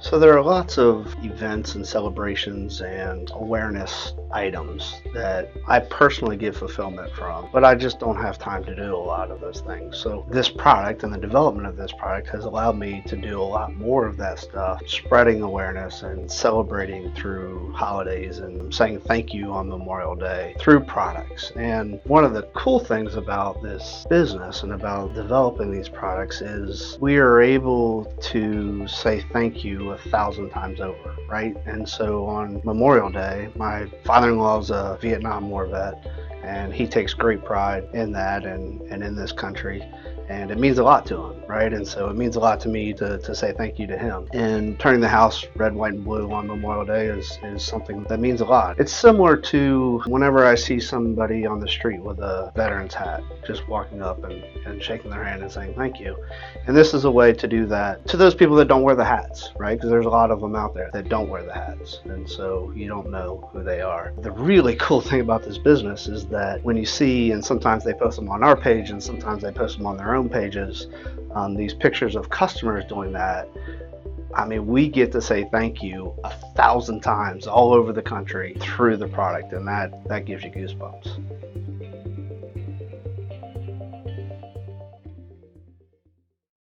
So there are lots of events and celebrations and awareness items that I personally get fulfillment from, but I just don't have time to do a lot of those things. So this product and the development of this product has allowed me to do a lot more of that stuff, spreading awareness and celebrating through holidays and saying thank you on Memorial Day through products. And one of the cool things about this business and about developing these products is we are able to say thank you 1,000 times over, right? And so on Memorial Day, my father-in-law is a Vietnam War vet, and he takes great pride in that and in this country. And it means a lot to him, right? And so it means a lot to me to say thank you to him. And turning the house red, white, and blue on Memorial Day is something that means a lot. It's similar to whenever I see somebody on the street with a veteran's hat, just walking up and shaking their hand and saying thank you. And this is a way to do that to those people that don't wear the hats, right? Because there's a lot of them out there that don't wear the hats. And so you don't know who they are. The really cool thing about this business is that when you see, and sometimes they post them on our page and sometimes they post them on their own pages, these pictures of customers doing that. I mean, we get to say thank you 1,000 times all over the country through the product, and that gives you goosebumps.